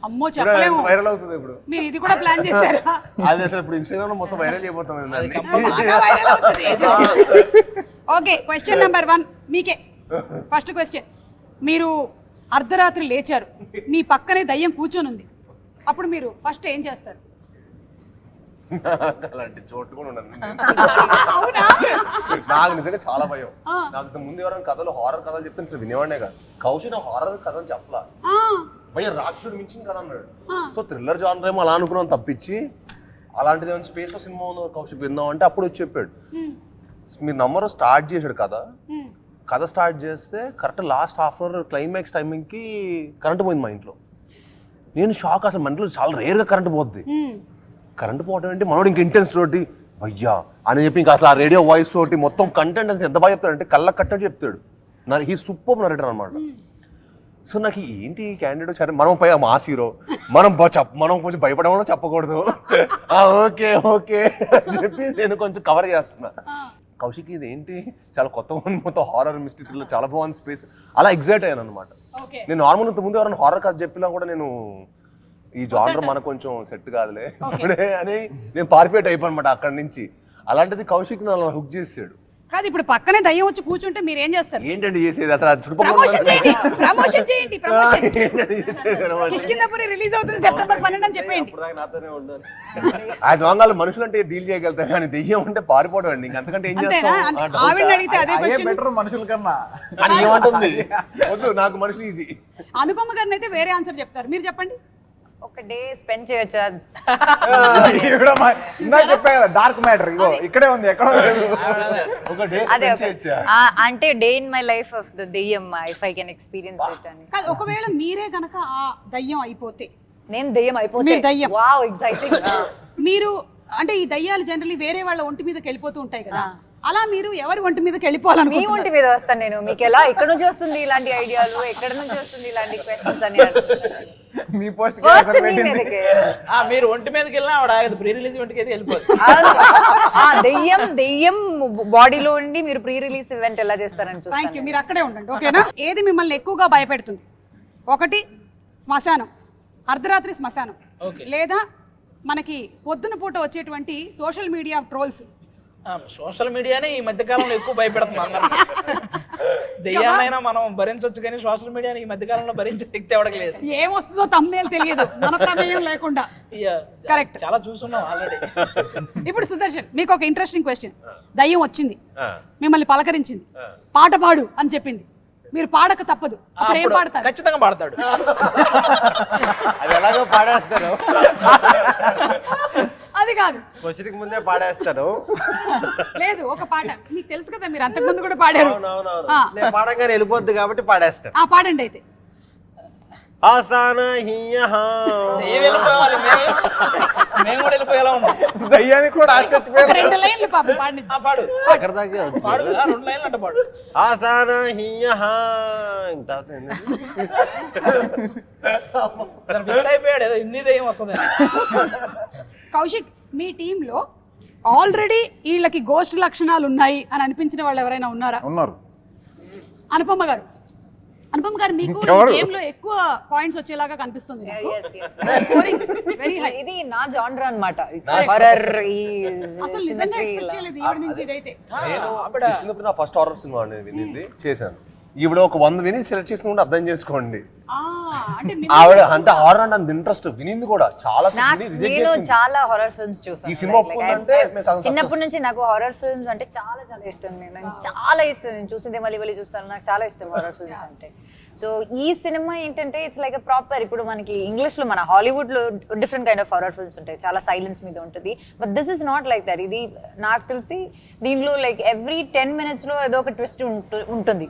అమ్మో చెప్పలేము, వైరల్ అవుతుంది ఇప్పుడు. మీరు ఇది కూడా ప్లాన్ చేశారా? అది అసలు ఇప్పుడు ఇన్స్టాగ్రామ్ లో మొత్తం వైరల్ అయిపోతాం. ఓకే, క్వశ్చన్ నెంబర్ 1 మీకే. ఫస్ట్ క్వశ్చన్, మీరు అర్ధరాత్రి లేచారు, మీ పక్కనే దయ్యం కూర్చొని ఉంది, అప్పుడు మీరు ఫస్ట్ ఏం చేస్తారు? అలాంటి చోటు కూడా ఉండదు. అవునా? నాకు నిజంగా చాలా భయం. నాకు ముందు ఎవరైనా కథలు హారర్ కథలు చెప్తే అసలు వినేవాడే కాదు. కౌశిక్ హారర్ కథలు చెప్పలా, భయ్య రాక్షసుడు మించిన కథ అన్నాడు. సో థ్రిల్లర్ జానర్ ఏమో అలా అనుకున్నాం తప్పించి, అలాంటిది ఏమైనా స్పేస్ లో సినిమా ఉందో కౌశిక్ విందాం అంటే అప్పుడు వచ్చి చెప్పాడు. మీరు నంబర్ స్టార్ట్ చేశాడు కథ స్టార్ట్ చేస్తే correct last half hour climax timing కి కరెంట్ పోయింది మా ఇంట్లో. నేను షాక్, అసలు మన ఇంట్లో చాలా రేర్ గా కరెంట్ పోద్ది. కరెంట్ పోవడం ఏంటి, మనోడు ఇంక ఇంటెన్స్ తోటి భయ్యా అని చెప్పి ఇంకా అసలు ఆ రేడియో వాయిస్ తోటి మొత్తం కంటెంట్ ఎంత బాగా చెప్తాడు అంటే కళ్ళ కట్టడి చెప్తాడు. హీ సూపర్ నరేటర్ అనమాట. సో నాకు ఏంటి క్యాండిడేట్ సరే మనం పై మాస్ హీరో, మనం కొంచెం భయపడమో చెప్పకూడదు. ఓకే ఓకే అని చెప్పి నేను కొంచెం కవర్ చేస్తున్నా. కౌశిక్ ఇది ఏంటి చాలా కొత్త మొత్తం హారర్ మిస్టరీలో చాలా బాగుంది స్పేస్, అలా ఎగ్జైట్ అయ్యాను అనమాట. నేను నార్మల్ ఇంత ముందు ఎవరైనా హారర్ కథ చెప్పినా కూడా నేను ఈ జానర్ మనకు కొంచెం సెట్ కాదులే అని నేను పారిపోయేట్ అయిపోయి అనమాట అక్కడి నుంచి. అలాంటిది కౌశిక్ నన్ను హుక్ చేసాడు. కాదు, ఇప్పుడు పక్కనే దయ్యం వచ్చి కూర్చుంటే మీరు ఏం చేస్తారు? ఏంటండి చేసేది అసలు? కిష్కింధపురి రిలీజ్ అవుతుంది సెప్టెంబర్ 12 అని చెప్పేయండి. ఆ దొంగలు మనుషులంటే డీల్ చేయగలుగుతారు కానీ దెయ్యం అంటే పారిపోవడం అండి. అంతకంటే ఏం చేస్తాం? ఆవిడ అడిగితే అదే క్వశ్చన్. మనుషుల కన్నా అని ఏమంటుంది? వద్దు, నాకు మనుషులు ఈజీ. అనుపమ గారిని అయితే వేరే ఆన్సర్ చెప్తారు, మీరు చెప్పండి. ఒక డే స్పెండ్ చేయొచ్చా? చెప్పా కదా డార్క్ మ్యాటర్, ఇగో ఇక్కడే ఉంది, ఎక్కడ ఒక డే అంటే day in my life of the దెయ్యం, if I can experience it అని. కాదు, ఒకవేళ మీరే గనక ఆ దయ్యం అయిపోతే, నేను దెయ్యం అయిపోతే, మీరు దయ్యం. Wow exciting. మీరు అంటే ఈ దయ్యాలు జనరల్లీ వేరే వాళ్ళ ఒంటి మీదకి వెళ్ళిపోతూ ఉంటాయి కదా, అలా మీరు ఎవరి ఒంటి మీదకి వెళ్ళిపోవాలని? మీ ఒంటి మీద వస్తాను నేను. మీకు ఎలా ఎక్కడ నుంచి వస్తుంది ఇలాంటి ఐడియాలు, ఎక్కడ నుంచి వస్తుంది ఇలాంటి క్వశ్చన్స్ అని? మీ పోస్ట్ మీరు ఒంటి మీదకి వెళ్ళినా ఆవిడ ఆగదు, ప్రీ రిలీజ్ ఒంటికి అయితే వెళ్ళిపోదు. దెయ్యం బాడీలో ఉండి మీరు ప్రీ రిలీజ్ ఈవెంట్ ఎలా చేస్తారని చూస్తాను. థ్యాంక్ యూ, మీరు అక్కడే ఉండండి ఓకేనా. ఏది మిమ్మల్ని ఎక్కువగా భయపెడుతుంది? ఒకటి శ్మశానం, అర్ధరాత్రి శ్మశానం, లేదా మనకి పొద్దున పూట వచ్చేటువంటి సోషల్ మీడియా ట్రోల్స్. సోషల్ మీడియానే ఈ మధ్య కాలంలో ఎక్కువ భయపెడుతుంది అందరినీ. దెయ్యాన్నైనా మనం భరించవచ్చు కానీ సోషల్ మీడియాని ఈ మధ్య కాలంలో భరించే శక్తి ఎవడలేదు. ఏమొస్తుందో తమ్నేల్ తెలియదు, మన ప్రమేయం లేకుండా. కరెక్ట్, చాలా చూస్తున్నాం ఆల్రెడీ. ఇప్పుడు సుదర్శన్, మీకు ఒక ఇంట్రెస్టింగ్ క్వశ్చన్. దయ్యం వచ్చింది, మిమ్మల్ని పలకరించింది, పాట పాడు అని చెప్పింది, మీరు పాడక తప్పదు, అప్పుడు ఏం పాడతారు? ఖచ్చితంగా పాడతాడు. అది ఎలాగో పాడేస్తారు, అది కాదు క్వశ్చన్కి ముందే పాడేస్తారు. లేదు, ఒక పాట మీకు తెలుసు కదా, మీరు అంతకుముందు కూడా పాడారు. నేను పాడంగానే వెళ్ళిపోద్ది కాబట్టి పాడేస్తారు. ఆ పాడండి అయితే. ఆసాన మేము కూడా వెళ్ళిపోయేలా ఉన్నాం. దయ్యానికి కూడా ఆశ్చర్యపోయారు. 2 లైన్లు పాపం పాడండి. పాడు, అక్కడ దాకా పాడు, 2 లైన్లు అంటే పాడు. ఆసాన ఫిక్స్ అయిపోయాడు, ఏదో హిందీ దెయ్యం వస్తుంది. కౌశిక్, మీ టీంలో ఆల్రెడీ వీళ్ళకి గోస్ట్ లక్షణాలు ఉన్నాయి అని అనిపించిన వాళ్ళు ఎవరైనా ఉన్నారా? ఉన్నారు. అనుపమ గారు, అనుపమ గారు మీకు గేమ్ లో ఎక్కువ పాయింట్స్ వచ్చేలాగా కనిపిస్తుంది. Very high. ఇది నా జానర్ అన్నమాట, హారర్. అసలు నిజంగా ఎక్స్పెక్ట్ చేయలేదు ఈవిడ నుంచి ఇదైతే. నేను నా ఫస్ట్ హారర్ సినిమా వినింది చేశాను. ఈవిడ ఒక 100 విని సెలెక్ట్ చేసుకుంటే అర్థం చేసుకోండి. ఆవిడ అంటే హారర్ అంటే అంత ఇంట్రెస్ట్, వినింది కూడా చాలా. నేను చాలా హారర్ ఫిల్మ్స్ చూసాను. ఈ సినిమా ఒప్పుకుందంటే చిన్నప్పటి నుంచి నాకు హారర్ ఫిల్మ్స్ అంటే చాలా చాలా ఇష్టం. నేను చాలా ఇష్టం, నేను చూసిందే మళ్ళీ చూస్తాను, నాకు చాలా ఇష్టం హారర్ ఫిల్మ్స్ అంటే. సో ఈ సినిమా ఏంటంటే ఇట్స్ లైక్ ప్రాపర్, ఇప్పుడు మనకి ఇంగ్లీష్ లో మన హాలీవుడ్ లో different kind of horror films ఉంటాయి, చాలా సైలెన్స్ మీద ఉంటుంది. But this is not like that. ఇది నాకు తెలిసి దీనిలో లైక్ ఎవ్రీ 10 minutes లో ఏదో ఒక ట్విస్ట్ ఉంటుంది.